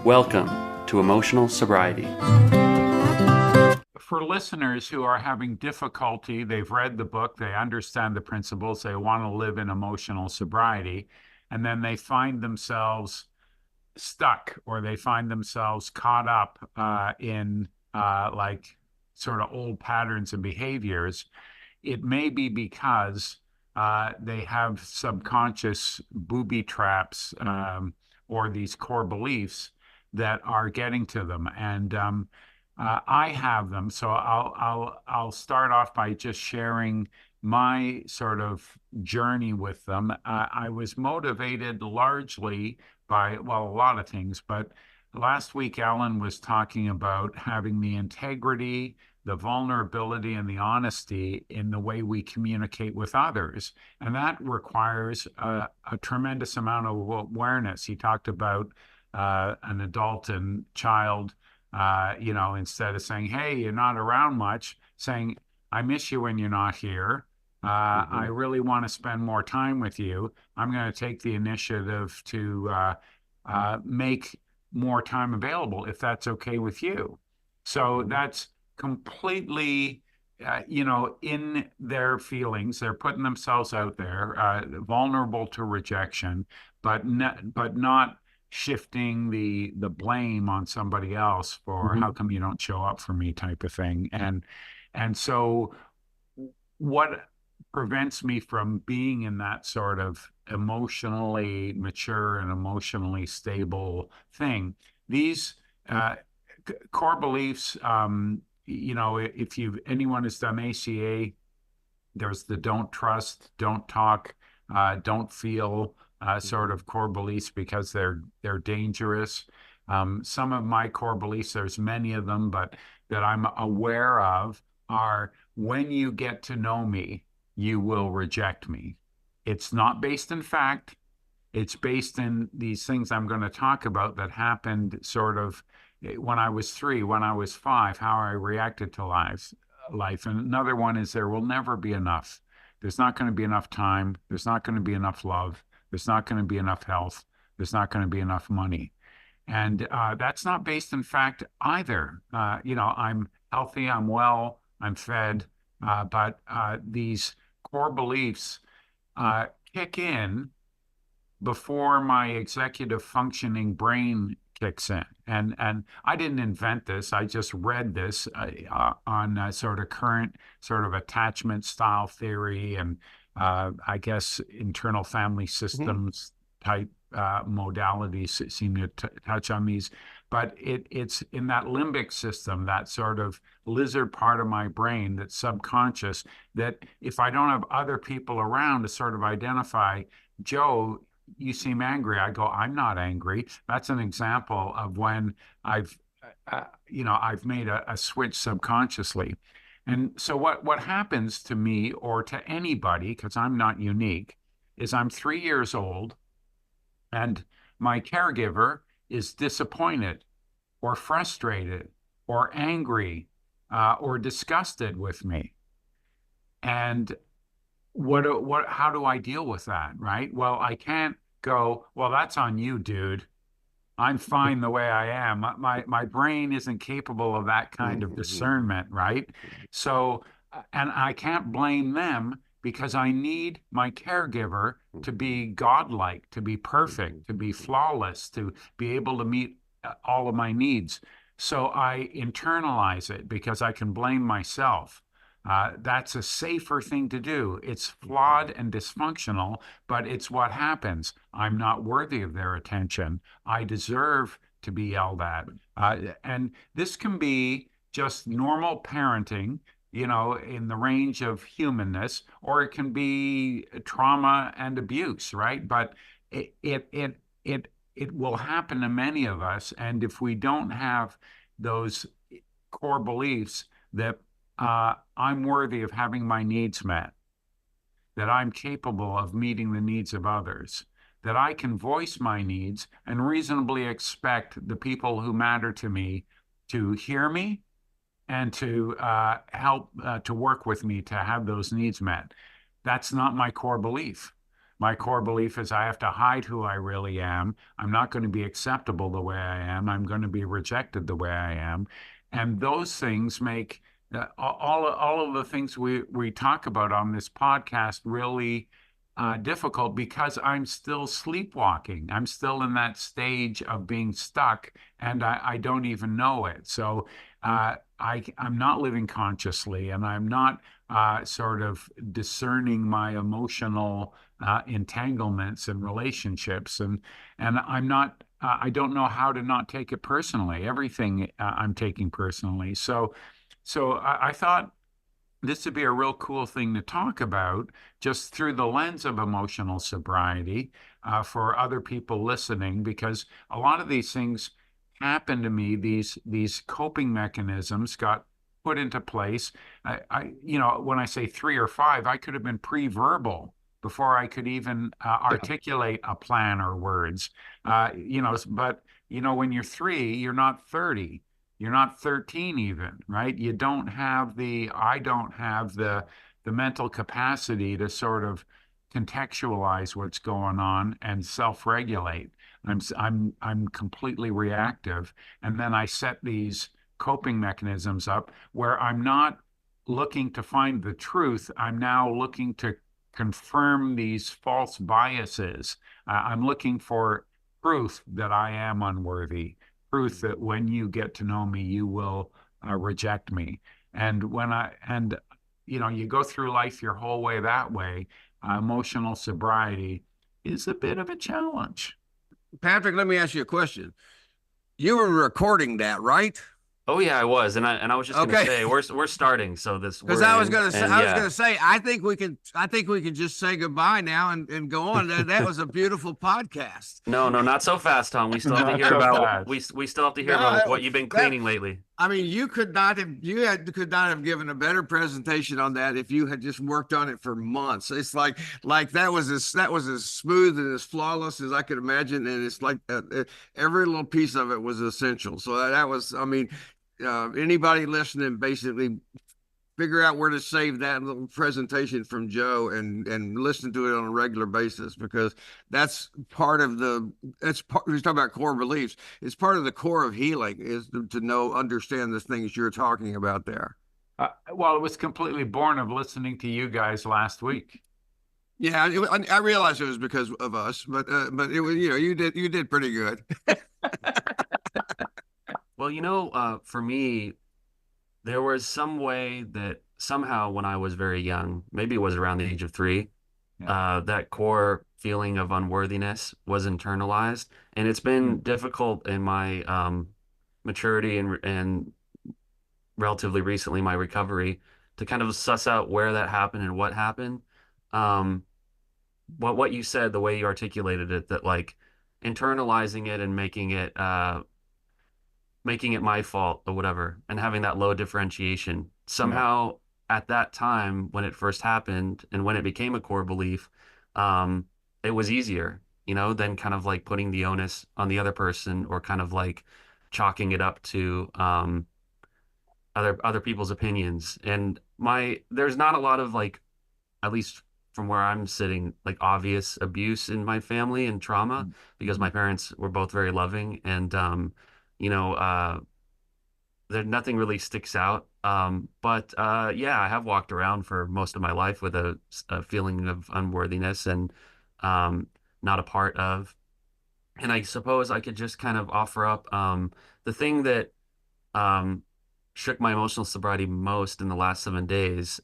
Welcome to Emotional Sobriety. For listeners who are having difficulty, they've read the book, they understand the principles, they want to live in emotional sobriety, and then they find themselves stuck or they find themselves caught up in like sort of old patterns and behaviors. It may be because they have subconscious booby traps or these core beliefs that are getting to them. And I have them. So I'll start off by just sharing my sort of journey with them. I was motivated largely by, well, a lot of things, but last week Allen was talking about having the integrity, the vulnerability, and the honesty in the way we communicate with others. And that requires a tremendous amount of awareness. He talked about an adult and child, instead of saying, hey, you're not around much, saying, I miss you when you're not here. I really want to spend more time with you. I'm going to take the initiative to make more time available if that's okay with you. So that's completely, in their feelings. They're putting themselves out there, vulnerable to rejection, but not shifting the blame on somebody else for how come you don't show up for me type of thing. And so what prevents me from being in that sort of emotionally mature and emotionally stable thing. These core beliefs, if anyone has done ACA, there's the don't trust, don't talk, don't feel sort of core beliefs because they're dangerous. Some of my core beliefs, there's many of them, but that I'm aware of are when you get to know me, you will reject me. It's not based in fact. It's based in these things I'm going to talk about that happened sort of when I was 3, when I was 5, how I reacted to life. And another one is there will never be enough. There's not going to be enough time. There's not going to be enough love. There's not going to be enough health. There's not going to be enough money. And that's not based in fact either. I'm healthy, I'm well, I'm fed, but these core beliefs kick in before my executive functioning brain kicks in. And I didn't invent this. I just read this on sort of current sort of attachment style theory and I guess internal family systems type modalities seem to touch on these. But it's in that limbic system, that sort of lizard part of my brain that's subconscious, that if I don't have other people around to sort of identify, Joe, you seem angry. I go, I'm not angry. That's an example of when I've made a switch subconsciously. And so what happens to me or to anybody, because I'm not unique, is I'm 3 years old and my caregiver is disappointed or frustrated or angry or disgusted with me. And how do I deal with that, right? Well, I can't go, well, that's on you, dude. I'm fine the way I am. My brain isn't capable of that kind of discernment, right? So, and I can't blame them because I need my caregiver to be godlike, to be perfect, to be flawless, to be able to meet all of my needs. So I internalize it because I can blame myself. That's a safer thing to do. It's flawed and dysfunctional, but it's what happens. I'm not worthy of their attention. I deserve to be yelled at. And this can be just normal parenting, in the range of humanness, or it can be trauma and abuse, right? But it will happen to many of us. And if we don't have those core beliefs that I'm worthy of having my needs met, that I'm capable of meeting the needs of others, that I can voice my needs and reasonably expect the people who matter to me to hear me and to help to work with me to have those needs met. That's not my core belief. My core belief is I have to hide who I really am. I'm not going to be acceptable the way I am. I'm going to be rejected the way I am. And those things make all of the things we talk about on this podcast really difficult because I'm still sleepwalking. I'm still in that stage of being stuck, and I don't even know it. So I'm not living consciously, and I'm not sort of discerning my emotional entanglements and relationships, and I'm not. I don't know how to not take it personally. Everything I'm taking personally. So I thought this would be a real cool thing to talk about just through the lens of emotional sobriety for other people listening, because a lot of these things happened to me. These coping mechanisms got put into place. When I say 3 or 5, I could have been pre-verbal before I could even articulate a plan or words. But when you're 3, you're not 30. You're not 13 even, right? I don't have the mental capacity to sort of contextualize what's going on and self-regulate. I'm completely reactive. And then I set these coping mechanisms up where I'm not looking to find the truth. I'm now looking to confirm these false biases. I'm looking for proof that I am unworthy, truth that when you get to know me, you will reject me. And you go through life your whole way that way, emotional sobriety is a bit of a challenge. Patrick, let me ask you a question. You were recording that, right? Oh yeah, I was, and I was just gonna Okay. say we're starting, so this Because we're I was in, gonna say, and I was yeah. gonna say, I think we can just say goodbye now and go on. That was a beautiful podcast. No, no, not so fast, Tom. We still have to Not hear so about fast. we still have to hear No, about what you've been cleaning lately. I mean, could not have given a better presentation on that if you had just worked on it for months. It's like that was as smooth and as flawless as I could imagine, and it's like every little piece of it was essential. So that was, I mean, anybody listening, basically figure out where to save that little presentation from Joe and listen to it on a regular basis, because that's part of that's part, we're talking about core beliefs. It's part of the core of healing is to understand the things you're talking about there. Well, it was completely born of listening to you guys last week. Yeah, I realized it was because of us, but it was, you did pretty good. Well, for me, there was some way that somehow when I was very young, maybe it was around the age of 3, Yeah. that core feeling of unworthiness was internalized, and it's been Mm. difficult in my maturity and relatively recently my recovery to kind of suss out where that happened and what happened. Um, what you said, the way you articulated it, that like internalizing it and making it my fault or whatever, and having that low differentiation. Yeah. Somehow at that time when it first happened and when it became a core belief, it was easier, than kind of like putting the onus on the other person or kind of like chalking it up to other people's opinions. And there's not a lot of like, at least from where I'm sitting, like obvious abuse in my family and trauma because my Mhm. parents were both very loving and you know, there nothing really sticks out. But yeah, I have walked around for most of my life with a feeling of unworthiness and um, not a part of. And I suppose I could just kind of offer up the thing that um, shook my emotional sobriety most in the last 7 days.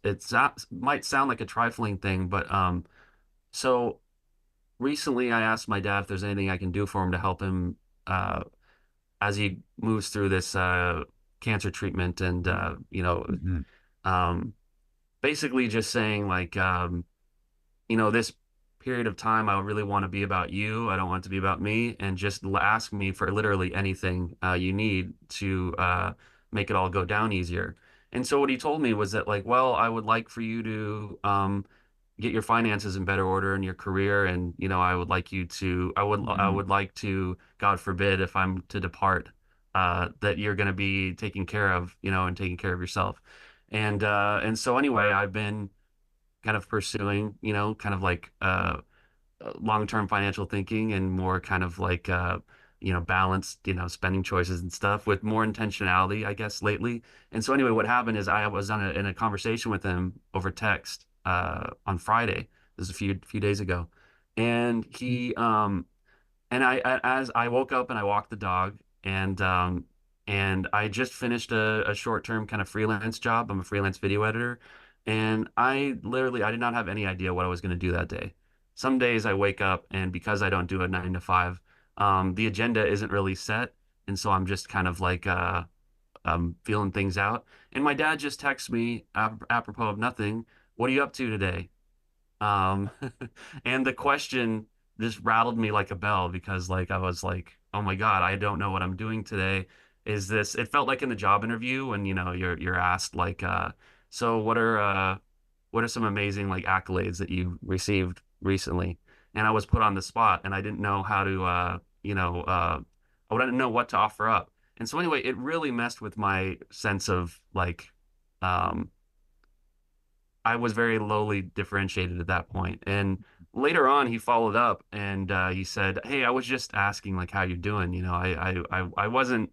Might sound like a trifling thing, but so recently I asked my dad if there's anything I can do for him to help him uh, as he moves through this cancer treatment and Mhm. um, basically just saying like this period of time I really want to be about you. I don't want it to be about me, and just ask me for literally anything you need to make it all go down easier. And so what he told me was that like, well, I would like for you to get your finances in better order in your career, and I would like you to I Mhm. would like to, God forbid, if I'm to depart, that you're going to be taken care of, and taking care of yourself. And so anyway, I've been kind of pursuing, kind of like long-term financial thinking and more kind of like balanced, spending choices and stuff with more intentionality, I guess, lately. And so anyway, what happened is I was in a conversation with him over text on Friday. This is a few days ago. And as I woke up and I walked the dog, and I just finished a short-term kind of freelance job. I'm a freelance video editor, and I did not have any idea what I was going to do that day. Some days I wake up, and because I don't do a 9 to 5, the agenda isn't really set, and so I'm just kind of like feeling things out. And my dad just texts me apropos of nothing. What are you up to today? Um, and the question just rattled me like a bell because like I was like, oh my God, I don't know what I'm doing today. It felt like in the job interview when, you're asked like, so what are some amazing like accolades that you received recently? And I was put on the spot and I didn't know how to, I didn't know what to offer up. And so anyway, it really messed with my sense of like, um, I was very lowly differentiated at that point. And later on, he followed up and he said, "Hey, I was just asking like how you're doing. I wasn't.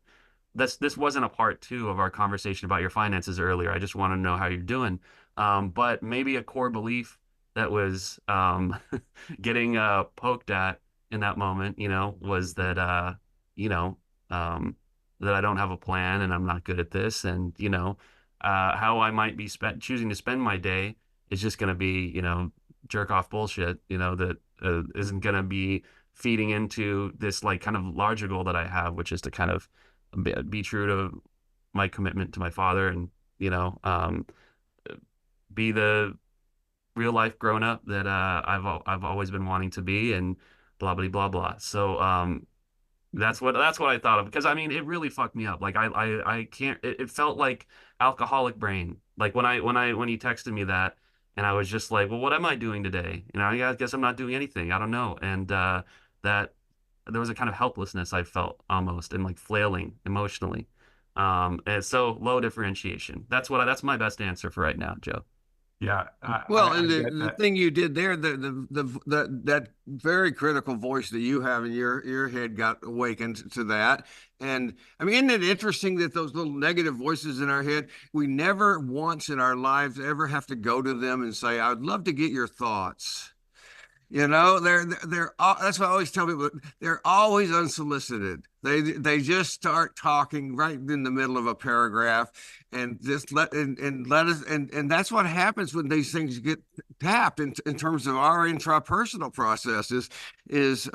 This wasn't a part 2 of our conversation about your finances earlier. I just want to know how you're doing. But maybe a core belief that was getting poked at in that moment, was that you know, um, that I don't have a plan and I'm not good at this, and how I might be choosing to spend my day is just going to be, jerk off bullshit, that isn't going to be feeding into this like kind of larger goal that I have, which is to kind of be true to my commitment to my father and, you know, um, be the real life grown up that I've always been wanting to be, and blah blah blah blah. So that's what I thought of, because I mean it really fucked me up. Like I can't, it felt like alcoholic brain. Like when he texted me that, and I was just like, well, what am I doing today? I guess I'm not doing anything. I don't know. And that there was a kind of helplessness I felt almost, and like flailing emotionally. And so low differentiation. That's my best answer for right now, Joe. Yeah, Well, and I the, get the that. thing you did there, that very critical voice that you have in your head got awakened to that. And I mean, isn't it interesting that those little negative voices in our head, we never once in our lives ever have to go to them and say, "I'd love to get your thoughts." That's what I always tell people. They're always unsolicited. They just start talking right in the middle of a paragraph, and just let us, and that's what happens when these things get tapped in terms of our intrapersonal processes. Is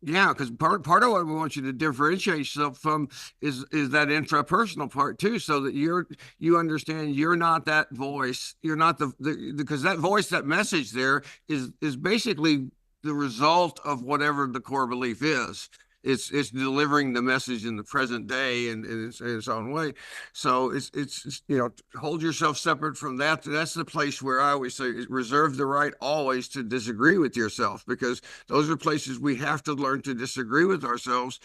Yeah, because part of what we want you to differentiate yourself from is that intrapersonal part too, so that you understand you're not that voice, you're not because that voice, that message there is basically the result of whatever the core belief is. It's delivering the message in the present day in its own way. So it's hold yourself separate from that. That's the place where I always say reserve the right always to disagree with yourself, because those are places we have to learn to disagree with ourselves.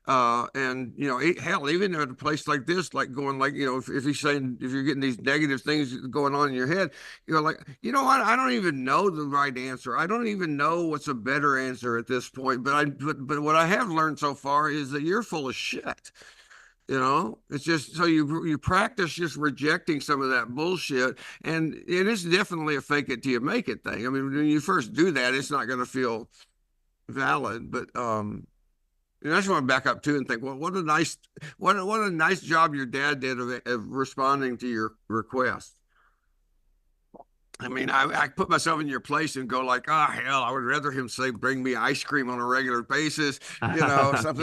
And hell, even at a place like this, like going like, if he's saying, if you're getting these negative things going on in your head, you're like, you know what? I don't even know the right answer. I don't even know what's a better answer at this point. But what I have learned so far is that you're full of shit. It's just so you practice just rejecting some of that bullshit, and it is definitely a fake it till you make it thing. I mean, when you first do that, it's not going to feel valid, but and I just want to back up too and think, well, what a nice job your dad did of responding to your request. I mean, I put myself in your place and go like, oh hell, I would rather him say, bring me ice cream on a regular basis, something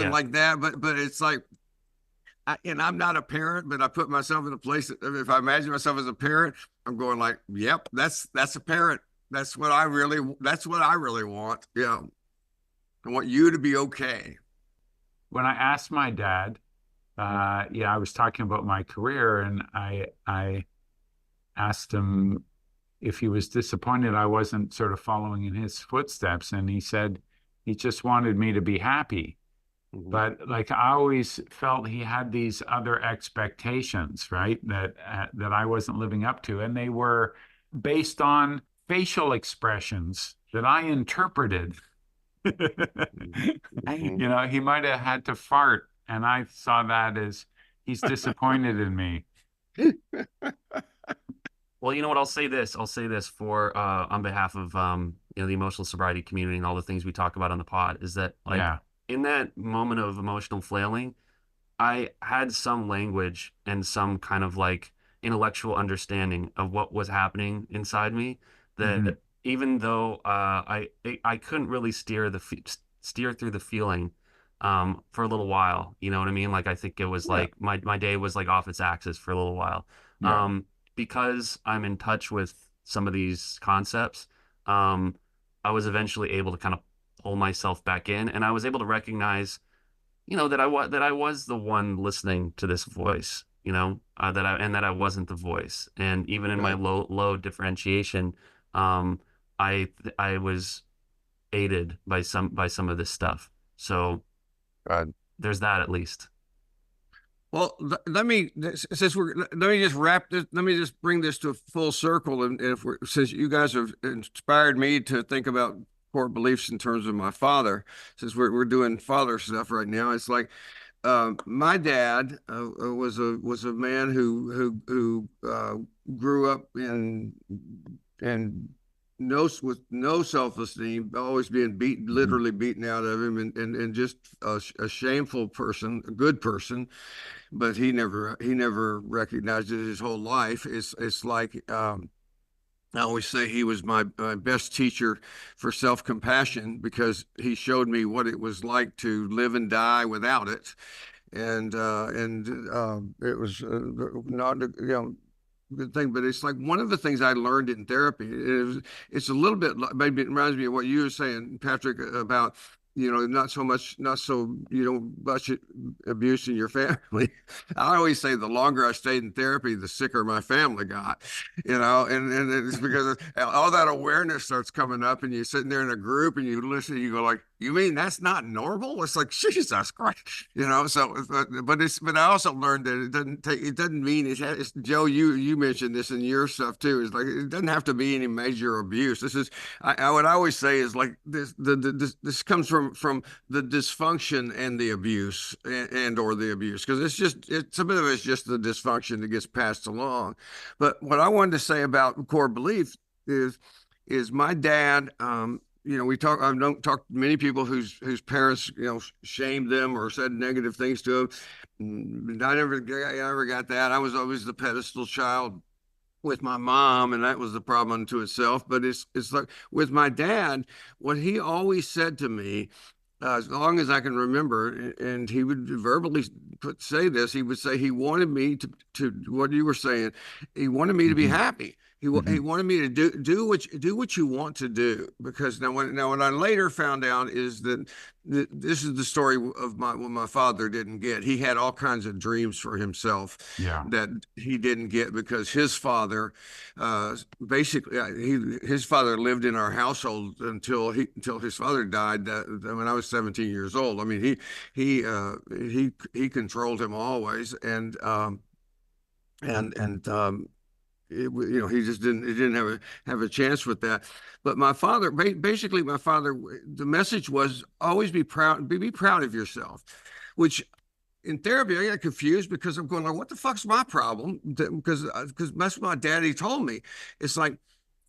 Yeah. like that. But it's like, and I'm not a parent, but I put myself in a place that if I imagine myself as a parent, I'm going like, yep, that's a parent. That's what I really want. Yeah, I want you to be okay. When I asked my dad, yeah, I was talking about my career, and I asked him if he was disappointed I wasn't sort of following in his footsteps, and he said he just wanted me to be happy. Mhm. But like I always felt he had these other expectations, right? That I wasn't living up to, and they were based on facial expressions that I interpreted. Mhm. He might have had to fart, and I saw that as he's disappointed in me. Well, you know what? I'll say this for on behalf of the emotional sobriety community and all the things we talk about on the pod is that like Yeah. in that moment of emotional flailing, I had some language and some kind of like intellectual understanding of what was happening inside me Hmm. that even though I couldn't really steer through the feeling for a little while, you know what I mean? Like I think it was Yeah, like my day was like off its axis for a little while. Yeah. Um because I'm in touch with some of these concepts, um I was eventually able to kind of pull myself back in and I was able to recognize that I was the one listening to this voice, that I wasn't the voice. And even in my good. low differentiation, um, I was aided by some of this stuff. So God. there's that at least. Well, let me since we're let me just wrap this. Let me just bring this to a full circle. And if we're since you guys have inspired me to think about core beliefs in terms of my father, since we're doing father stuff right now, it's like my dad was a man who grew up in no with no self-esteem, always being beaten, Hmm. literally beaten out of him, and just a shameful person, a good person, but he never recognized it his whole life. It's like I always say he was my best teacher for self-compassion because he showed me what it was like to live and die without it, and it was not good thing. But it's like one of the things I learned in therapy is it's a little bit maybe it reminds me of what you were saying, Patrick, about not so much abuse in your family. I always say the longer I stayed in therapy, the sicker my family got, and it's because all that awareness starts coming up, and you're sitting there in a group and you listen, you go like, you mean that's not normal? It's like Jesus Christ, So, but I also learned that it doesn't mean it's Joe. You mentioned this in your stuff too. It's like it doesn't have to be any major abuse. This is what I always say is like this comes from the dysfunction and the abuse and or the abuse because some of it's just the dysfunction that gets passed along. But what I wanted to say about core belief is my dad. I don't talk to many people whose parents, shamed them or said negative things to them. I never got that. I was always the pedestal child with my mom, and that was the problem unto itself. But it's like with my dad, what he always said to me, as long as I can remember, and he would verbally say this. He would say he wanted me to what you were saying. He wanted me to be Hmm. happy. He Hmm. wanted me to do what you want to do because now what I later found out is that this is the story of what my father didn't get. He had all kinds of dreams for himself Yeah. that he didn't get because his father basically his father lived in our household until his father died when I was 17 years old. I mean he controlled him always and he just didn't have a chance with that. But my father, basically, the message was always be proud of yourself, which in therapy I got confused because I'm going like, what the fuck's my problem? Because that's what my daddy told me. It's like,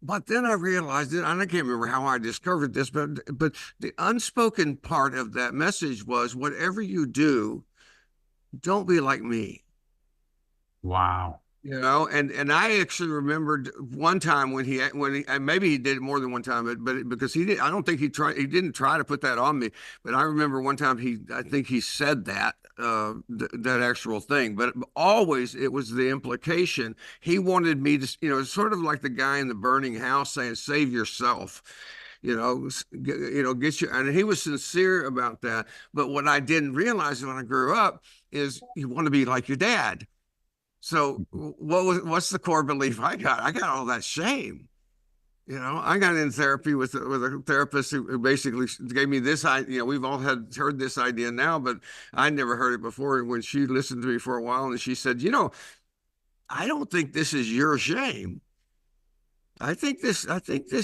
but then I realized it, and I can't remember how I discovered this, but the unspoken part of that message was, whatever you do, don't be like me. Wow. And I actually remembered one time when he and maybe he did it more than one time, but because I don't think he didn't try to put that on me, but I remember one time I think he said that actual thing, but always it was the implication he wanted me to, sort of like the guy in the burning house saying, save yourself. Get you, and he was sincere about that. But what I didn't realize when I grew up is you want to be like your dad. So what's the core belief I got? I got all that shame. I got in therapy with a therapist who basically gave me this idea. We've all heard this idea now, but I never heard it before. When she listened to me for a while, and she said, I don't think this is your shame. I think this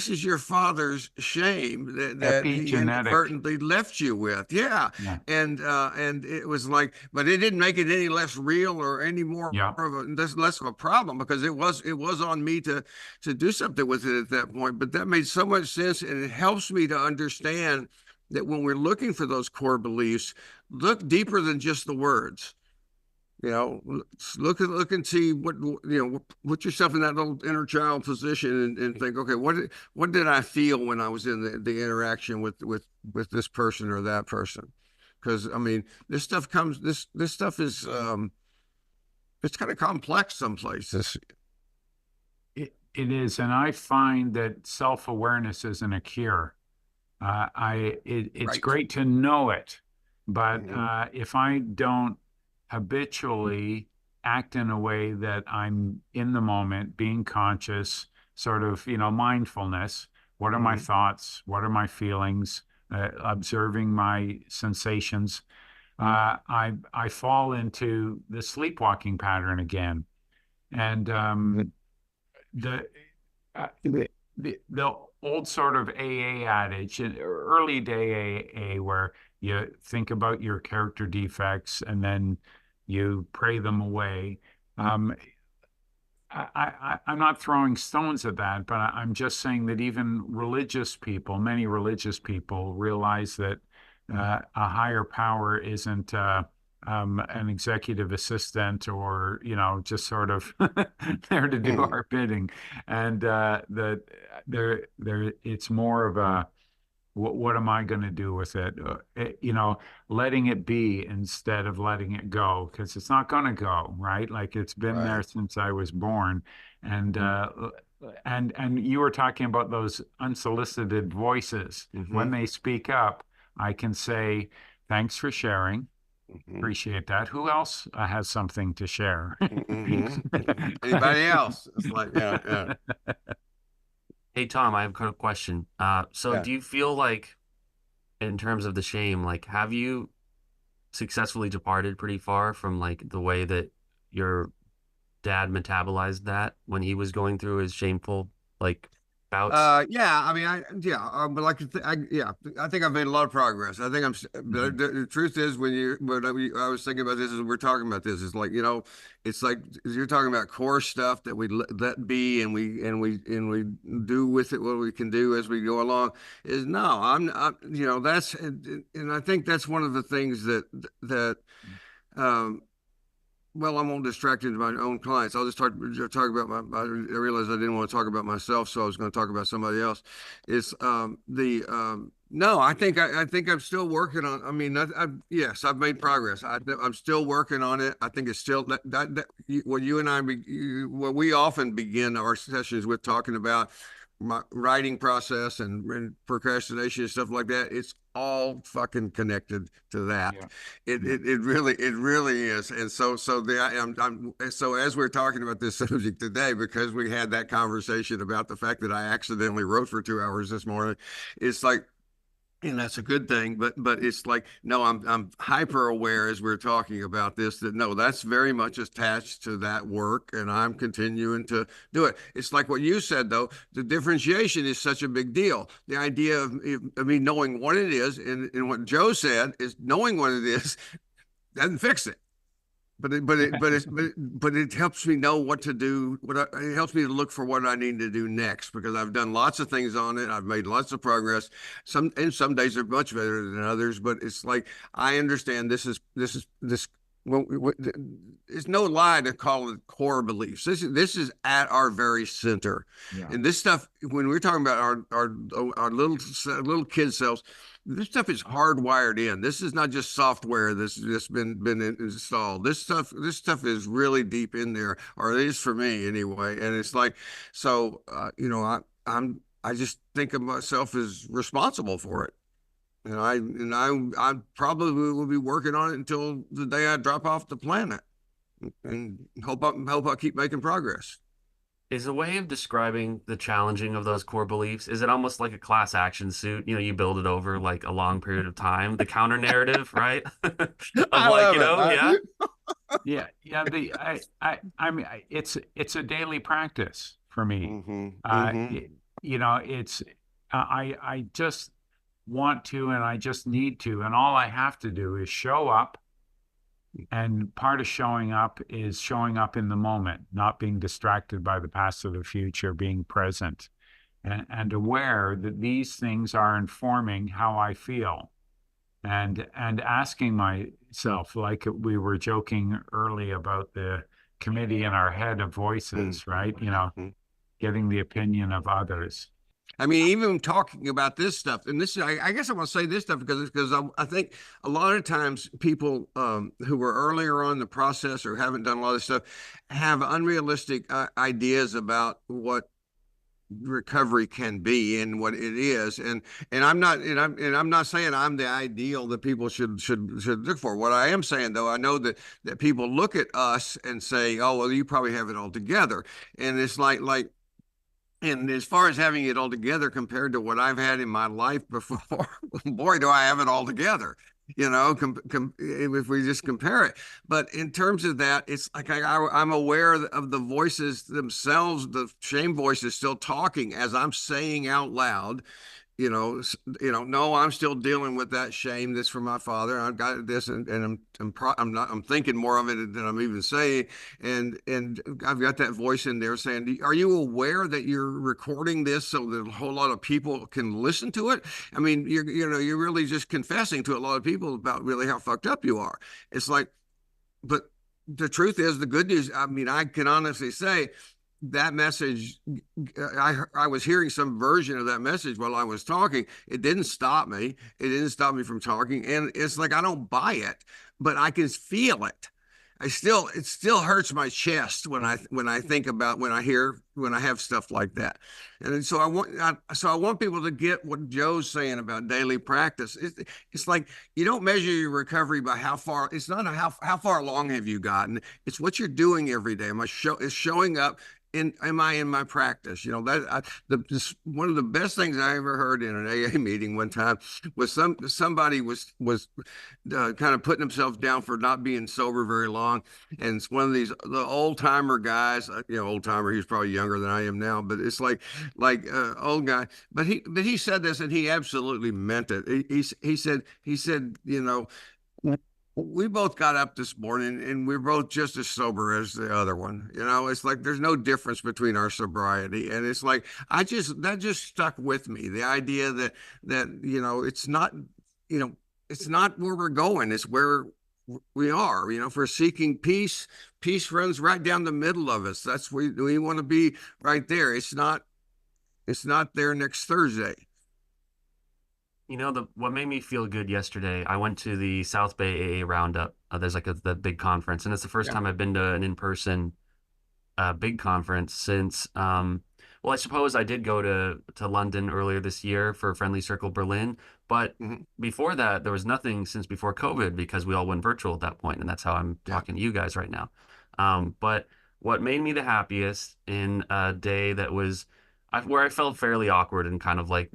is your father's shame that he Epigenetic. inadvertently left you with. Yeah. Yeah. And it was like, but it didn't make it any less real or any more Yeah. of a less of a problem, because it was on me to do something with it at that point. But that made so much sense, and it helps me to understand that when we're looking for those core beliefs, look deeper than just the words. You know, look and see what, you know, put yourself in that little inner child position, and think, okay, what did I feel when I was in the interaction with this person or that person? Because I mean, this stuff is it's kind of complex some places. It is, and I find that self-awareness isn't a cure. It's Right. great to know it, but Hmm. if I don't habitually act in a way that I'm in the moment, being conscious, sort of, mindfulness. What are my Hmm. thoughts? What are my feelings? Observing my sensations. I fall into the sleepwalking pattern again, and the the old sort of AA adage, early day AA, where you think about your character defects and then you pray them away. Um, I'm not throwing stones at that, but I'm just saying that even religious people, many religious people, realize that a higher power isn't an executive assistant or, just sort of there to do Hmm. our bidding, and that it's more of a what am I going to do with it? Letting it be instead of letting it go, because it's not going to go, right? Like it's been there Right. since I was born. And and you were talking about those unsolicited voices. When Hmm. they speak up, I can say, thanks for sharing. Hmm. Appreciate that. Who else has something to share? Hmm. Anybody else? It's like, yeah, yeah, Hey Tom, I have a question. So yeah. do you feel like, in terms of the shame, like have you successfully departed pretty far from like the way that your dad metabolized that when he was going through his shameful like bouts? Yeah, I mean, but like, yeah, I think I've made a lot of progress. I think Mhm. the truth is, I was thinking about this as we're talking about this, it's like, you know, it's like you're talking about core stuff that we let be, and we do with it what we can do as we go along. Is no, you know, and I think that's one of the things that, um, well, I won't distract into my own clients. I'll just talk about I realized I didn't want to talk about myself, so I was going to talk about somebody else. It's the no, I think I'm still working on. I mean, yes, I've made progress. I'm still working on it. I think it's still what you and what we often begin our sessions with talking about my writing process and procrastination and stuff like that. It's all fucking connected to that. Yeah. Yeah. It really is. And so as we're talking about this subject today, because we had that conversation about the fact that I accidentally wrote for 2 hours this morning, it's like, and that's a good thing, but it's like, no, I'm hyper aware as we're talking about this, that no, that's very much attached to that work, and I'm continuing to do it. It's like what you said, though, the differentiation is such a big deal. The idea of me knowing what it is, and what Joe said is knowing what it is doesn't fix it, but it helps me know what to do. It helps me to look for what I need to do next, because I've done lots of things on it. I've made lots of progress. Some days are much better than others, but it's like, I understand this. Well, it's no lie to call it core beliefs. This is at our very center, Yeah. and this stuff, when we're talking about our little kid selves, this stuff is hardwired in. This is not just software that's just been installed. This stuff is really deep in there, or it is for me anyway. And it's like, so you know, I just think of myself as responsible for it. I probably will be working on it until the day I drop off the planet, and hope I keep making progress. Is a way of describing the challenging of those core beliefs, is it almost like a class action suit? You know, you build it over like a long period of time, the counter narrative, right? Of I like, love it. yeah. Yeah, yeah. I mean, it's a daily practice for me. Mm-hmm. Uh, Mm-hmm. it, you know, it's I just want to, and I just need to, and all I have to do is show up. And part of showing up is showing up in the moment, not being distracted by the past or the future, being present and aware that these things are informing how I feel. And asking myself, like we were joking early about the committee in our head of voices, right? Mm-hmm. Getting the opinion of others. I mean, even talking about this stuff, and this, I guess I want to say this stuff because I think a lot of times people who were earlier on in the process or haven't done a lot of stuff have unrealistic ideas about what recovery can be and what it is, and I'm not saying I'm the ideal that people should look for. What I am saying, though, I know that people look at us and say, oh well, you probably have it all together, and it's like and as far as having it all together compared to what I've had in my life before, boy, do I have it all together. If we just compare it. But in terms of that, it's like I'm aware of the voices themselves, the shame voices still talking as I'm saying out loud, no, I'm still dealing with that shame that's from my father. I've got this, and I'm thinking more of it than I'm even saying, and I've got that voice in there saying, "Are you aware that you're recording this so that a whole lot of people can listen to it?" I mean, you're really just confessing to a lot of people about really how fucked up you are. It's like, but the truth is, the good news. I mean, I can honestly say that message, I was hearing some version of that message while I was talking. It didn't stop me. It didn't stop me from talking. And it's like I don't buy it, but I can feel it. It still hurts my chest when I think about when I have stuff like that. And so I want people to get what Joe's saying about daily practice. It's like you don't measure your recovery by how far. It's not how far along have you gotten. It's what you're doing every day. Is showing up am I in my practice? One of the best things I ever heard in an AA meeting one time was somebody was kind of putting himself down for not being sober very long, and it's one of the old timer guys. Old timer. He's probably younger than I am now, but it's like old guy. But he said this, and he absolutely meant it. He said we both got up this morning and we're both just as sober as the other one. It's like there's no difference between our sobriety. And it's like that just stuck with me. The idea that it's not where we're going, it's where we are. If we're seeking peace, peace runs right down the middle of us. That's where we want to be, right there. It's not there next Thursday. What made me feel good yesterday, I went to the South Bay AA Roundup. There's like the big conference, and it's the first Yeah. time I've been to an in-person big conference since well, I suppose I did go to London earlier this year for Friendly Circle Berlin, but Mm-hmm. before that there was nothing since before COVID because we all went virtual at that point, and that's how I'm Yeah. talking to you guys right now. But what made me the happiest in a day that was where I felt fairly awkward and kind of like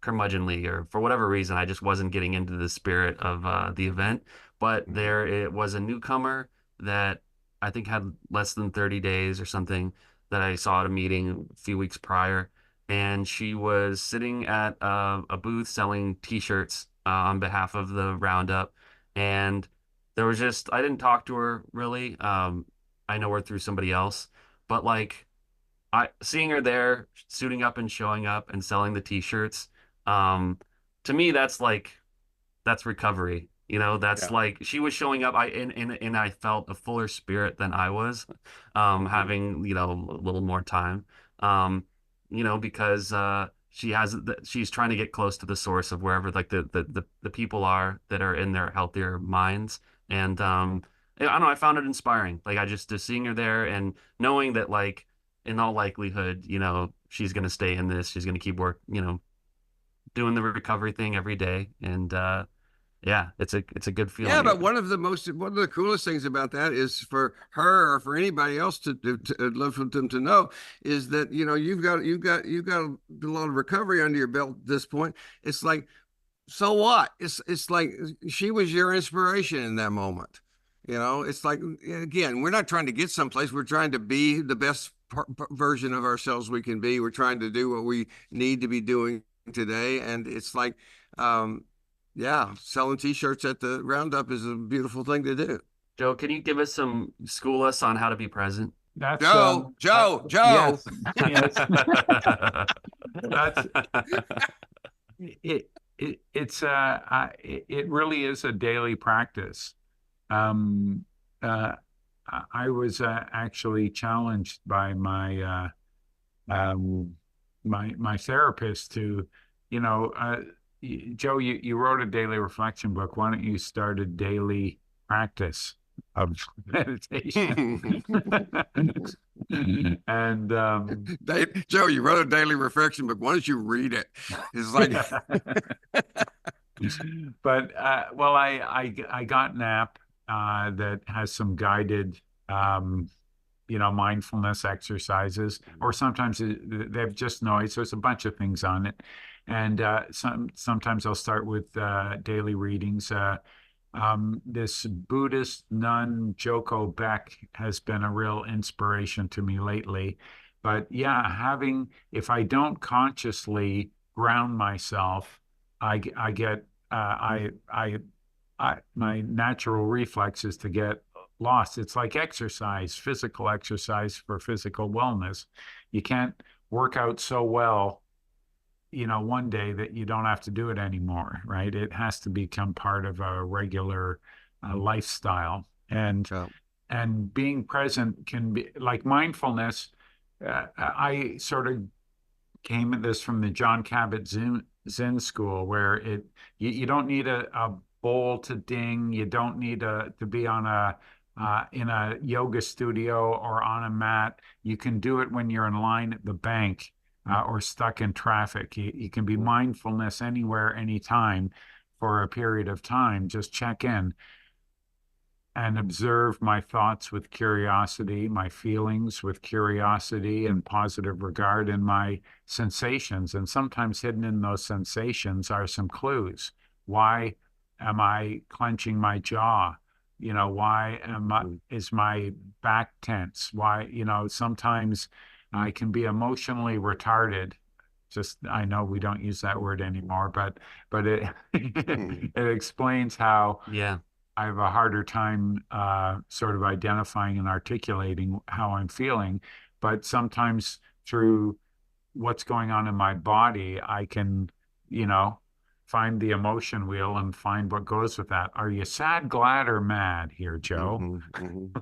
curmudgeonly or for whatever reason, I just wasn't getting into the spirit of the event. But Mm-hmm. there it was a newcomer that I think had less than 30 days or something that I saw at a meeting a few weeks prior. And she was sitting at a booth selling T-shirts on behalf of the Roundup. And there was I didn't talk to her really. I know her through somebody else, but like seeing her there, suiting up and showing up and selling the t-shirts, um, to me that's recovery. That's Yeah. like she was showing up. And I felt a fuller spirit than I was, Mm-hmm. having a little more time, because she's trying to get close to the source of wherever like the people are that are in their healthier minds. And I don't know, I found it inspiring. Like I just seeing her there and knowing that like in all likelihood, she's gonna stay in this. She's gonna keep doing the recovery thing every day. And yeah, it's a good Yeah, feeling. but one of the coolest things about that is for her or for anybody else I'd love for them to know is that you've got a lot of recovery under your belt at this point. It's like, so what? It's like she was your inspiration in that moment. It's like, again, we're not trying to get someplace. We're trying to be the best version of ourselves we can be. We're trying to do what we need to be doing today. And it's like, um, yeah, selling t-shirts at the Roundup is a beautiful thing to do. Joe, can you school us on how to be present? That's Joe. yes, yes. That's it. It really is a daily practice. Um, uh, I was actually challenged by my therapist to, you know, Joe, you wrote a daily reflection book. Why don't you start a daily practice of meditation? And Joe, you wrote a daily reflection book. Why don't you read it? It's like, but well, I got an app that has some guided mindfulness exercises, or sometimes they have just noise. There's a bunch of things on it, and sometimes I'll start with daily readings. This Buddhist nun, Joko Beck, has been a real inspiration to me lately. But yeah, if I don't consciously ground myself, I get my natural reflex is to get lost. It's like exercise, physical exercise for physical wellness. You can't work out so well, one day that you don't have to do it anymore, right? It has to become part of a regular lifestyle. And being present can be like mindfulness. I sort of came at this from the John Cabot Zen school, where you don't need a bowl to ding. You don't need to be on in a yoga studio or on a mat. You can do it when you're in line at the bank or stuck in traffic. You can be mindfulness anywhere, anytime for a period of time. Just check in and observe my thoughts with curiosity, my feelings with curiosity and positive regard, and my sensations. And sometimes hidden in those sensations are some clues. Why am I clenching my jaw? Why is my back tense? Why, sometimes I can be emotionally retarded. Just, I know we don't use that word anymore, but it it explains how Yeah. I have a harder time sort of identifying and articulating how I'm feeling. But sometimes through what's going on in my body, I can, find the emotion wheel and find what goes with that. Are you sad, glad, or mad here, Joe?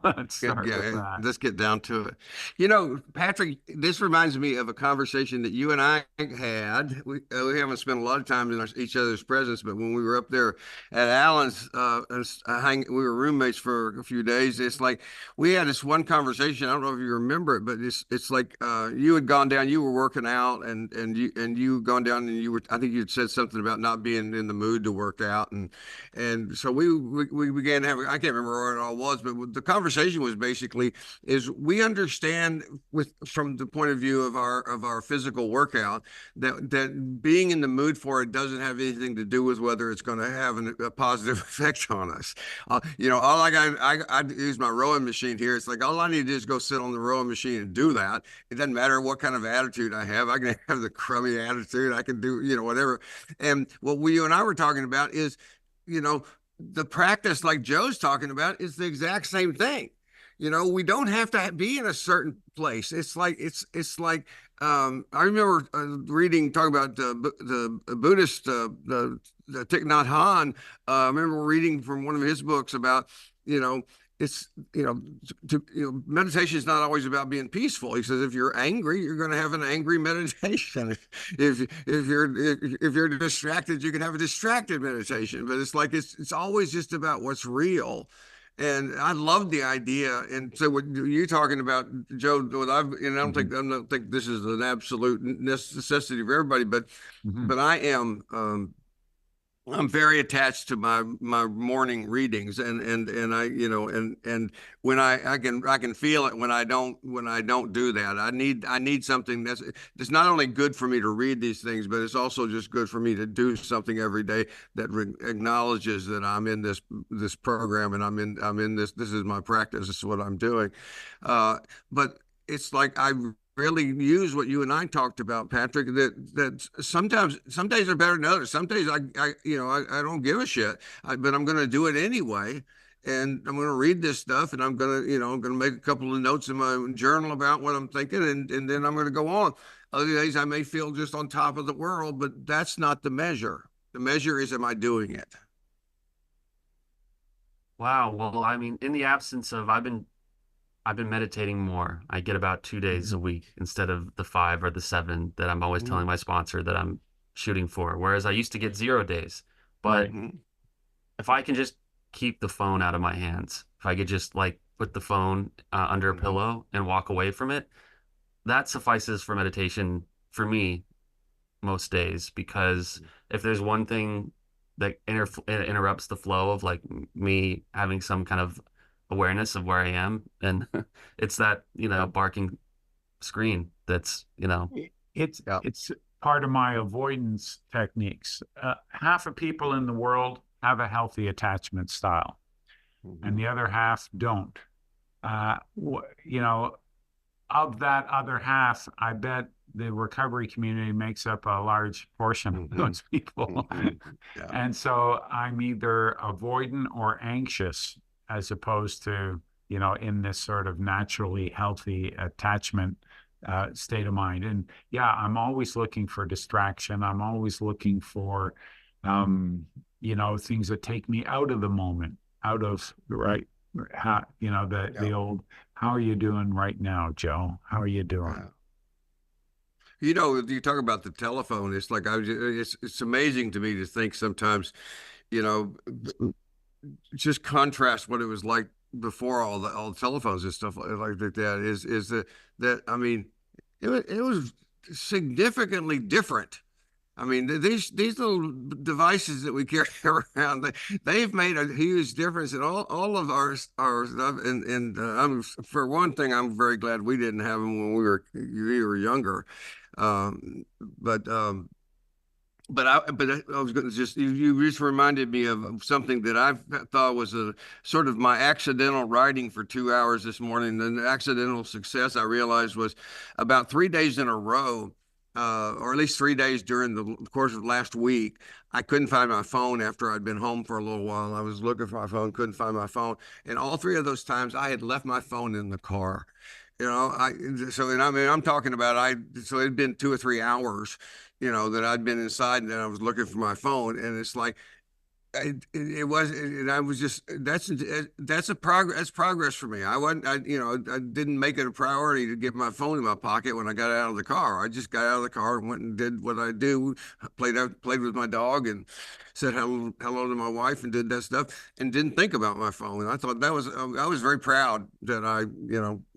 Let's start with that. Let's get down to it. Patrick, this reminds me of a conversation that you and I had. We haven't spent a lot of time in each other's presence, but when we were up there at Allen's, we were roommates for a few days. It's like we had this one conversation. I don't know if you remember it, but it's like you had gone down. You were working out, and you had gone down, and I think you had said something about not being in the mood to work out, and so we began to have. I can't remember what it all was, but the conversation was basically is we understand from the point of view of our physical workout that being in the mood for it doesn't have anything to do with whether it's going to have a positive effect on us. All I use my rowing machine here. It's like all I need to do is go sit on the rowing machine and do that. It doesn't matter what kind of attitude I have. I can have the crummy attitude. I can do whatever. And what you and I were talking about is, the practice like Joe's talking about is the exact same thing. We don't have to be in a certain place. It's like I remember talking about the Buddhist the Thich Nhat Hanh. I remember reading from one of his books about it's meditation is not always about being peaceful. He says if you're angry, you're going to have an angry meditation. If you're distracted, you can have a distracted meditation. But it's like it's always just about what's real. And I love the idea. And so what you're talking about, Joe, I don't think this is an absolute necessity for everybody, but I am I'm very attached to my morning readings, and I, and when I can feel it when I don't do that. I need something that's not only good for me to read these things, but it's also just good for me to do something every day that acknowledges that I'm in this program, and I'm in this is my practice. This is what I'm doing. But it's like I really use what you and I talked about, Patrick. That sometimes some days are better than others. Some days I don't give a shit, but I'm going to do it anyway. And I'm going to read this stuff, and I'm going to make a couple of notes in my journal about what I'm thinking, and then I'm going to go on. Other days I may feel just on top of the world, but that's not the measure. The measure is, am I doing it? Wow. Well, I mean, in the absence of, I've been meditating more. I get about 2 days a week instead of the 5 or the 7 that I'm always Mm-hmm. telling my sponsor that I'm shooting for. Whereas I used to get 0 days. But Right. Mm-hmm. if I can just keep the phone out of my hands, if I could just like put the phone under a Mm-hmm. pillow and walk away from it, that suffices for meditation for me most days. Because if there's one thing that interrupts the flow of like me having some kind of awareness of where I am, and it's that, Yeah. barking screen that's. It's Yeah. it's part of my avoidance techniques. Half of people in the world have a healthy attachment style, and Mm-hmm. the other half don't. Uh, you know, of that other half, I bet the recovery community makes up a large portion of Mm-hmm. those people. Mm-hmm. Yeah. And so I'm either avoidant or anxious as opposed to, in this sort of naturally healthy attachment state of mind. And yeah, I'm always looking for distraction. I'm always looking for, things that take me out of the moment, out of, right, how, Yeah. the old, how are you doing right now, Joe? How are you doing? Yeah. You talk about the telephone. It's like it's amazing to me to think sometimes, you know, just contrast what it was like before all the telephones and stuff like that. Is that I mean, it was significantly different. I mean, these little devices that we carry around, they've made a huge difference in all of our stuff. And for one thing, I'm very glad we didn't have them when we were younger. Um, but um, but I was going to you just reminded me of something that I thought was a sort of my accidental writing for 2 hours this morning. And the accidental success I realized was about 3 days in a row, or at least 3 days during the course of last week. I couldn't find my phone after I'd been home for a little while. I was looking for my phone, couldn't find my phone, and all three of those times I had left my phone in the car. And I mean, I'm talking about so it'd been 2 or 3 hours, that I'd been inside and then I was looking for my phone. And it's like, it was, and I was just, that's progress for me. I didn't make it a priority to get my phone in my pocket when I got out of the car. I just got out of the car and went and did what I do, played with my dog and said hello to my wife and did that stuff and didn't think about my phone. And I thought I was very proud that I,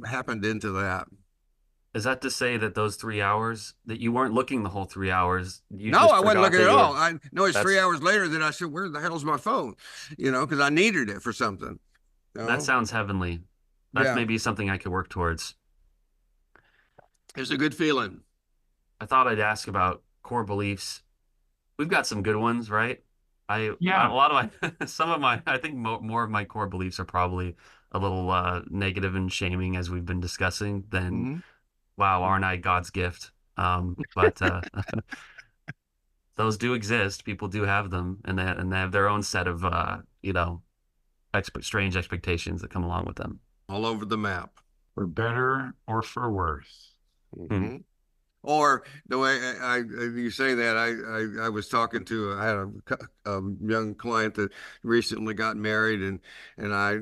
happened into that. Is that to say that those 3 hours that you weren't looking the whole 3 hours, you No, just I wasn't forgot looking that at you all. were? I know it's three That's hours later that I said, "Where the hell's my phone?" Because I needed it for something. You that know, sounds heavenly. That's yeah, maybe something I could work towards. it's a good feeling. I thought I'd ask about core beliefs. We've got some good ones, right? A Yeah. lot of my some of my I think more of my core beliefs are probably a little negative and shaming as we've been discussing than Hmm. wow, aren't I God's gift? But those do exist. People do have them, and they have their own set of strange expectations that come along with them. All over the map. For better or for worse. Hmm. Hmm. Or the way you say that, I was talking to I had a young client that recently got married, and I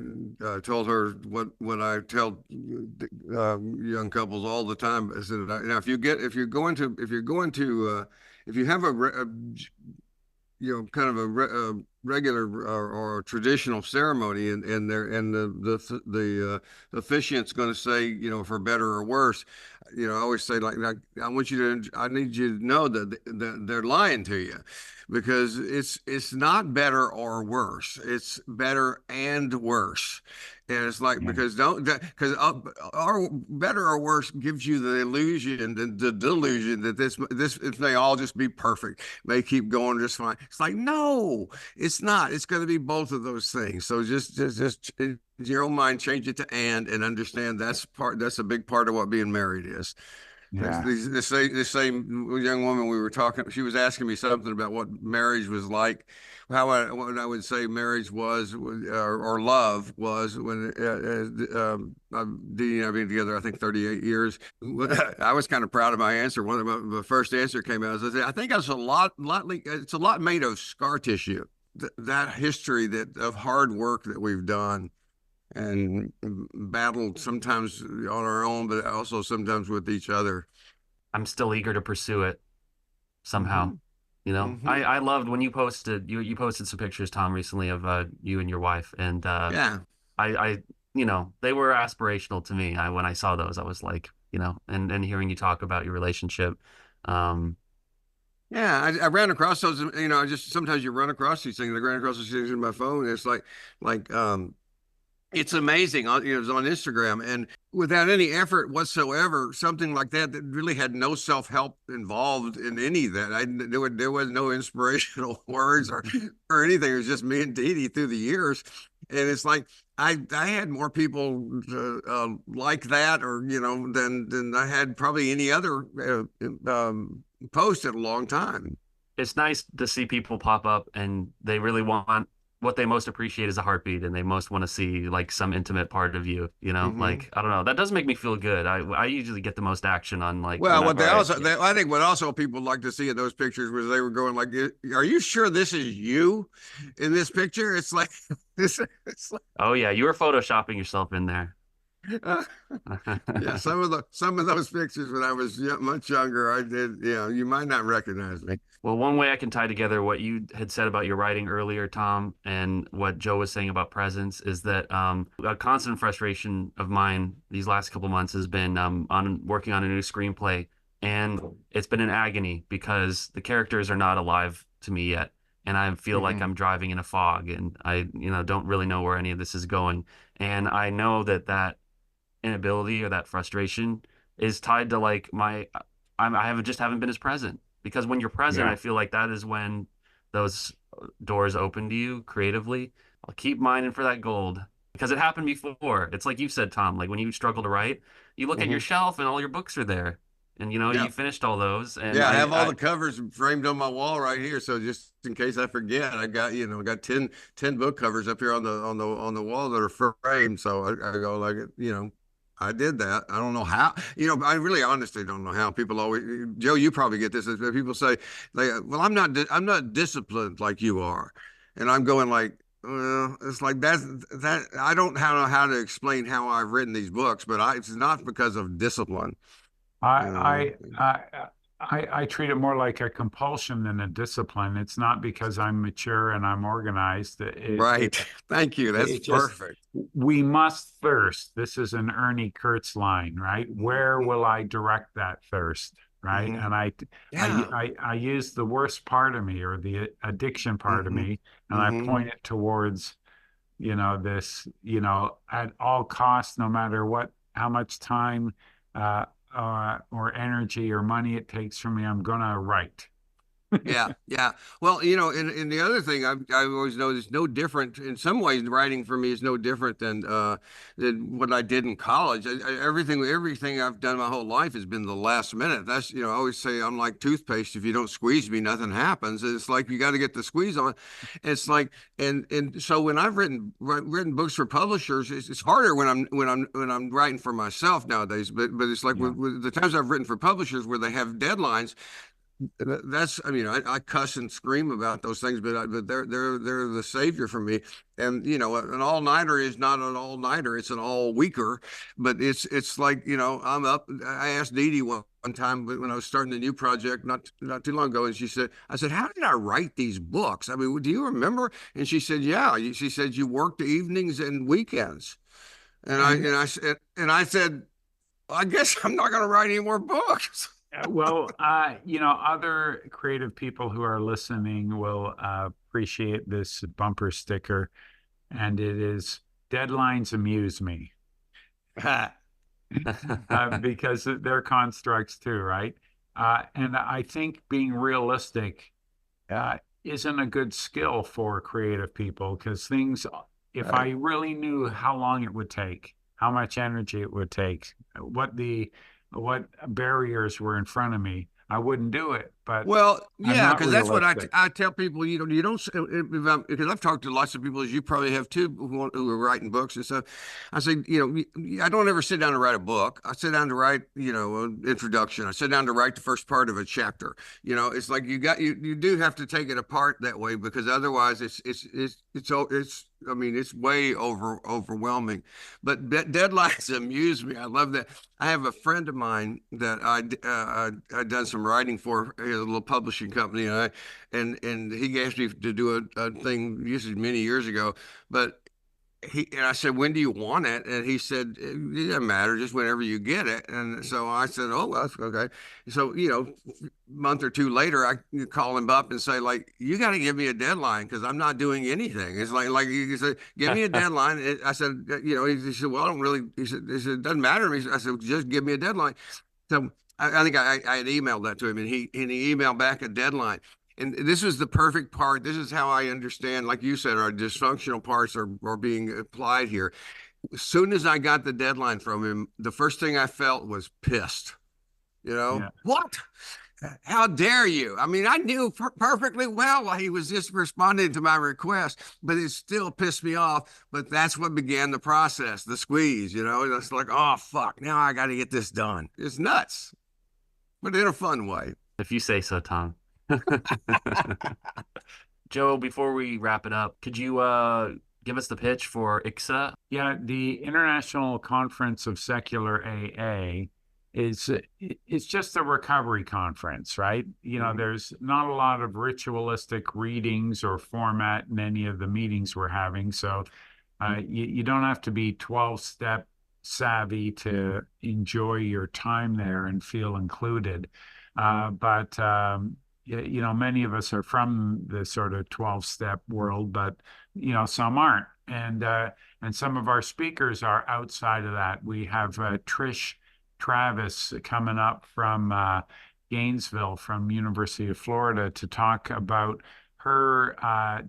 told her what I tell young couples all the time. I said, now if you have a kind of a regular or traditional ceremony, and there and the officiant's going to say, for better or worse. I always say, like I need you to know that they're lying to you, because it's not better or worse. It's better and worse. And it's like, Yeah. because or better or worse gives you the illusion, the delusion that this it may all just be perfect, may keep going just fine. It's like, no, it's not. It's going to be both of those things. So just in your own mind, change it to and understand that's a big part of what being married is. Yeah. The same young woman we were talking, she was asking me something about what marriage was like, what I would say marriage was, or love was, when Dee and I have been together, I think 38 years. I was kind of proud of my answer. One of my first answer came out. I said, I think it's a lot made of scar tissue. That history of hard work that we've done and battled, sometimes on our own, but also sometimes with each other. I'm still eager to pursue it somehow. Hmm. I loved when you posted some pictures, Tom, recently of you and your wife, and Yeah. I they were aspirational to me. When I saw those, I was like, and hearing you talk about your relationship. um Yeah, I ran across those. I just sometimes you run across these things. I ran across these things in my phone. It's like it's amazing. It was on Instagram, and without any effort whatsoever, something like that really had no self-help involved in any of that. There was no inspirational words or anything. It was just me and Dee Dee through the years, and it's like I had more people like that, or than I had probably any other post in a long time. it's nice to see people pop up and they really want what they most appreciate is a heartbeat, and they most want to see like some intimate part of you, Hmm. like, I don't know, that does make me feel good. I usually get the most action on, like, Well, what whenever I I think what also people like to see in those pictures was they were going like, "Are you sure this is you in this picture?" It's like, it's like, oh yeah, you were photoshopping yourself in there. uh, yeah. Some of those pictures when I was much younger, I did. You might not recognize me. Well, one way I can tie together what you had said about your writing earlier, Tom, and what Joe was saying about presence is that a constant frustration of mine these last couple months has been on working on a new screenplay, and it's been an agony because the characters are not alive to me yet, and I feel like Hmm. I'm driving in a fog, and I, don't really know where any of this is going, and I know that inability or that frustration is tied to like I haven't been as present, because when you're present, Yeah. I feel like that is when those doors open to you creatively. I'll keep mining for that gold because it happened before. It's like you said, Tom, like when you struggle to write, you look at your Hmm. shelf and all your books are there, and Yeah. you finished all those, and Yeah, I I, have all I the covers framed on my wall right here. So just in case I forget, I got 10 book covers up here on the wall that are framed. So I go like, I did that. I don't know how. I really honestly don't know how. People always, Joe, you probably get this. People say, like, well, I'm not disciplined like you are, and I'm going like, well, it's like that. I don't know how to explain how I've written these books, but it's not because of discipline. You know. I treat it more like a compulsion than a discipline. It's not because I'm mature and I'm organized. Right. Thank you. That's It just, perfect. we must thirst. This is an Ernie Kurtz line, right? Where Mhm. will I direct that thirst? Right. Mhm. And Yeah. I use the worst part of me or the addiction part of Hmm. me, and I Hmm. point it towards, this, at all costs, no matter what, how much time, uh, or energy or money it takes from me, I'm gonna write. Yeah, yeah. Well, and the other thing I've always noticed, no different in some ways. Writing for me is no different than what I did in college. Everything I've done my whole life has been the last minute. That's I always say I'm like toothpaste. If you don't squeeze me, nothing happens. It's like you got to get the squeeze on. It's like and so when I've written books for publishers, it's harder when I'm writing for myself nowadays. But it's like Yeah. with the times I've written for publishers where they have deadlines. that's, I mean, I cuss and scream about those things, but they're the savior for me. And an all nighter is not an all nighter; it's an all weeker. But it's like, I'm up. I asked Dee Dee one time when I was starting the new project not too long ago, and I said, how did I write these books? I mean, do you remember? And she said, yeah. She said you worked evenings and weekends. And And I said, I guess I'm not going to write any more books. well, other creative people who are listening will appreciate this bumper sticker, and it is deadlines amuse me. Because they're constructs too, right? And I think being realistic isn't a good skill for creative people because if I really knew how long it would take, how much energy it would take, what barriers were in front of me, I wouldn't do it. But Well, I'm yeah, not because that's what realistic. I tell people. You don't, because I've talked to lots of people, as you probably have too, who are writing books and stuff. I say, I don't ever sit down to write a book. I sit down to write, an introduction. I sit down to write the first part of a chapter. It's like you do have to take it apart that way, because otherwise it's I mean, it's way overwhelming. But deadlines amuse me. I love that. I have a friend of mine that I done some writing for, a little publishing company, and he asked me to do a thing. This is many years ago, but I said, when do you want it? And he said, it doesn't matter, just whenever you get it. And so I said, oh, well, that's okay. So, a month or two later, I call him up and say, like, you got to give me a deadline because I'm not doing anything. It's like he said, give me a deadline. I said, he said, well, I don't really, it doesn't matter to me. I said, just give me a deadline. So I think I had emailed that to him, and he emailed back a deadline. And this was the perfect part. This is how I understand, like you said, our dysfunctional parts are being applied here. As soon as I got the deadline from him, the first thing I felt was pissed. Yeah. What? How dare you? I mean, I knew perfectly well why he was just responding to my request, but it still pissed me off. But that's what began the process, the squeeze. It's like, oh, fuck, now I got to get this done. It's nuts, but in a fun way. If you say so, Tom. Joe, before we wrap it up, could you give us the pitch for ICSA? Yeah, the International Conference of Secular AA is it's just a recovery conference, right? There's not a lot of ritualistic readings or format in any of the meetings we're having, so you don't have to be 12-step savvy to enjoy your time there and feel included. But many of us are from the sort of 12-step world, but some aren't, and some of our speakers are outside of that. We have Trish Travis coming up from Gainesville, from University of Florida, to talk about her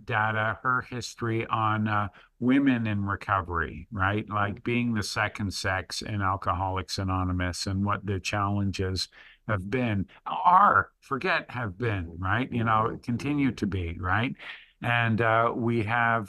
data, her history on women in recovery, right? Like being the second sex in Alcoholics Anonymous and what the challenges have been, have been, right? Continue to be, right? And we have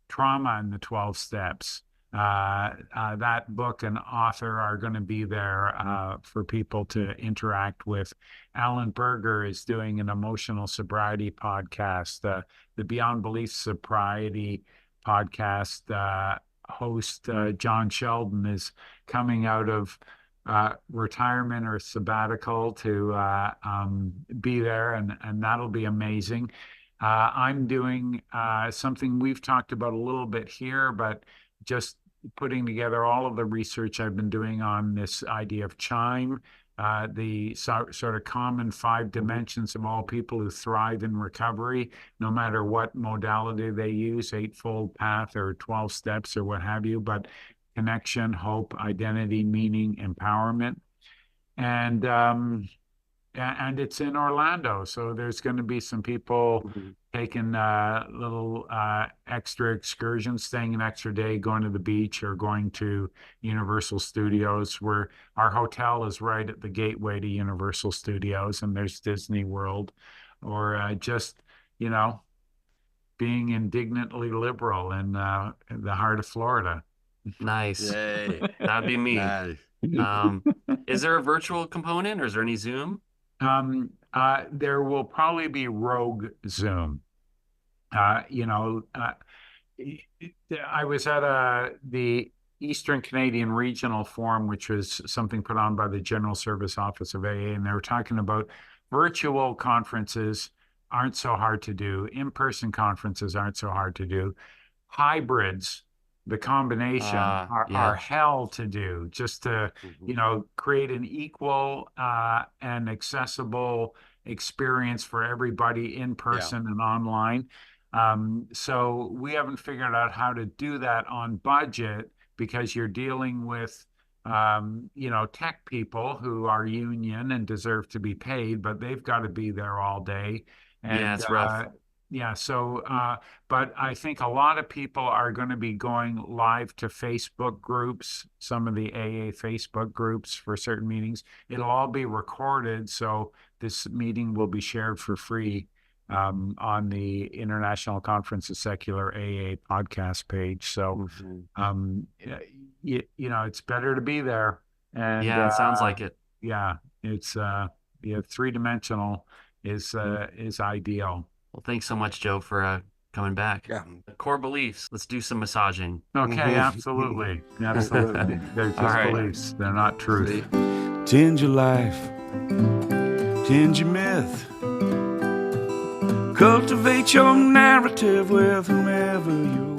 Trauma in the 12 Steps. That book and author are going to be there for people to interact with. Alan Berger is doing an emotional sobriety podcast. The Beyond Belief Sobriety podcast host, John Sheldon, is coming out of retirement or sabbatical to be there, and that'll be amazing. I'm doing something we've talked about a little bit here, but just putting together all of the research I've been doing on this idea of chime, the sort of common 5 dimensions of all people who thrive in recovery, no matter what modality they use, Eightfold Path or 12 Steps or what have you, but connection, hope, identity, meaning, empowerment. And it's in Orlando, so there's going to be some people taking little extra excursions, staying an extra day, going to the beach or going to Universal Studios, where our hotel is right at the gateway to Universal Studios, and there's Disney World, or just, being indignantly liberal in the heart of Florida. Nice. Yay. That'd be me. Nice. Is there a virtual component or is there any Zoom? There will probably be rogue Zoom. You know, I was at the Eastern Canadian Regional Forum, which was something put on by the General Service Office of AA, and they were talking about virtual conferences aren't so hard to do, in-person conferences aren't so hard to do, hybrids, the combination are Yeah. hell to do, just to Hmm. create an equal and accessible experience for everybody in Yeah. person and online. So we haven't figured out how to do that on budget because you're dealing with tech people who are union and deserve to be paid, but they've got to be there all day. Yeah, And it's rough. yeah, so but I think a lot of people are going to be going live to Facebook groups, some of the AA Facebook groups for certain meetings. It'll all be recorded, so this meeting will be shared for free on the International Conference of Secular AA podcast page. So, Hmm. it's better to be there. And Yeah, it sounds like it. yeah, it's yeah, three-dimensional is ideal. Well, thanks so much, Joe, for coming back. Yeah. Core beliefs. Let's do some massaging. Okay, Mhm. absolutely. Absolutely. They're All just right. beliefs. They're not truth. See? Tend your life, tend your myth. Cultivate your narrative with whomever you